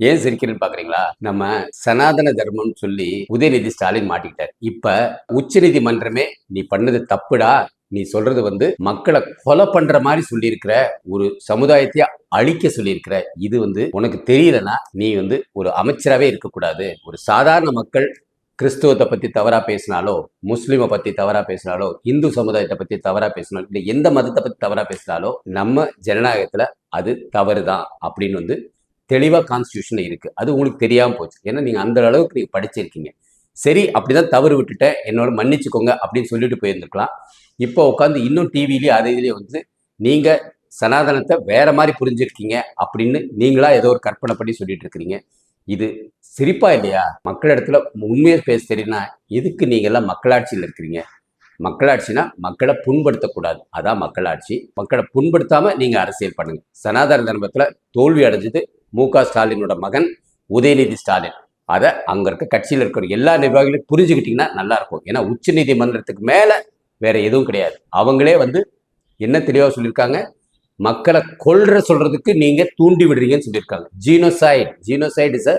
ஏன் சிரிக்கிறேன்னு பாக்குறீங்களா? நம்ம சனாதன தர்மம்னு சொல்லி உதயநிதி ஸ்டாலின் மாட்டிக்கிட்டார். இப்ப உச்ச நீதிமன்றமே நீ பண்ணது தப்புடா, நீ சொல்றது மக்களை கொலை பண்ற மாதிரி சொல்லியிருக்கிற, ஒரு சமுதாயத்தையே அழிக்க சொல்லியிருக்கிற, இது உனக்கு தெரியலனா நீ ஒரு அமைச்சராகவே இருக்கக்கூடாது. ஒரு சாதாரண மக்கள் கிறிஸ்துவத்தை பத்தி தவறா பேசினாலோ, முஸ்லிமை பத்தி தவறா பேசினாலோ, இந்து சமுதாயத்தை பத்தி தவறா பேசினாலோ, இல்லை எந்த மதத்தை பத்தி தவறா பேசினாலோ, நம்ம ஜனநாயகத்துல அது தவறுதான் அப்படின்னு தெளிவா கான்ஸ்டியூஷன்ல இருக்கு. அது உங்களுக்கு தெரியாம போச்சு. ஏன்னா நீங்க அந்த அளவுக்கு நீங்க படிச்சிருக்கீங்க. சரி, அப்படிதான் தவறு விட்டுட்டேன், என்னோட மன்னிச்சுக்கோங்க அப்படின்னு சொல்லிட்டு போயிருந்துக்கலாம். இப்போ உட்காந்து இன்னும் டிவிலேயே அதை இதுலேயே நீங்க சனாதனத்தை வேற மாதிரி புரிஞ்சிருக்கீங்க அப்படின்னு நீங்களா ஏதோ ஒரு கற்பனை பண்ணி சொல்லிட்டு இருக்கிறீங்க. இது சிரிப்பா இல்லையா? மக்களிடத்துல உண்மையை பேச தெரியும்னா எதுக்கு நீங்க எல்லாம் மக்களாட்சியில் இருக்கிறீங்க? மக்களாட்சினா மக்களை புண்படுத்தக்கூடாது, அதான் மக்களாட்சி. மக்களை புண்படுத்தாம நீங்க அரசியல் பண்ணுங்க. சனாதன தர்மத்துல தோல்வி அடைஞ்சது மு.க. ஸ்டாலினோட மகன் உதயநிதி ஸ்டாலின். அதை அங்க இருக்க கட்சியில் இருக்கிற எல்லா நிர்வாகிகளும் புரிஞ்சுக்கிட்டீங்கன்னா நல்லா இருக்கும். ஏன்னா உச்ச நீதிமன்றத்துக்கு மேல வேற எதுவும் கிடையாது. அவங்களே என்ன தெளிவா சொல்லியிருக்காங்க, மக்களை கொல்ற சொல்றதுக்கு நீங்க தூண்டி விடுறீங்கன்னு சொல்லியிருக்காங்க. Genocide is a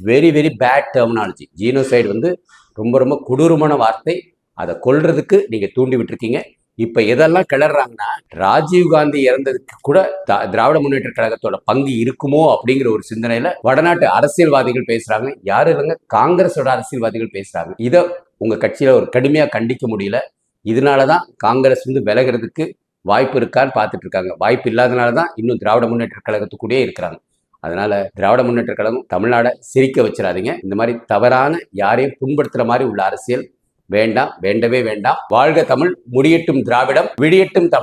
very very bad terminology. Genocide ரொம்ப ரொம்ப கொடூரமான வார்த்தை. அதை கொல்றதுக்கு நீங்க தூண்டி விட்டுருக்கீங்க. இப்ப எதெல்லாம் கிளறாங்கன்னா, ராஜீவ்காந்தி இறந்ததுக்கு கூட திராவிட முன்னேற்ற கழகத்தோட பங்கு இருக்குமோ அப்படிங்கிற ஒரு சிந்தனையில வடநாட்டு அரசியல்வாதிகள் பேசுறாங்க. யாரு இல்லைங்க, காங்கிரஸோட அரசியல்வாதிகள் பேசுறாங்க. இதை உங்க கட்சியில ஒரு கடுமையா கண்டிக்க முடியல. இதனாலதான் காங்கிரஸ் விலகிறதுக்கு வாய்ப்பு இருக்கான்னு பார்த்துட்டு இருக்காங்க. வாய்ப்பு இல்லாதனாலதான் இன்னும் திராவிட முன்னேற்ற கழகத்துக்கூடயே இருக்கிறாங்க. அதனால திராவிட முன்னேற்ற கழகம் தமிழ்நாடை சிரிக்க வச்சிடாதீங்க. இந்த மாதிரி தவறான யாரையும் புண்படுத்துற மாதிரி உள்ள அரசியல் வேண்டாம், வேண்டவே வேண்டாம். வாழ்க தமிழ், முடியட்டும் திராவிடம், விடியட்டும் தமிழ்.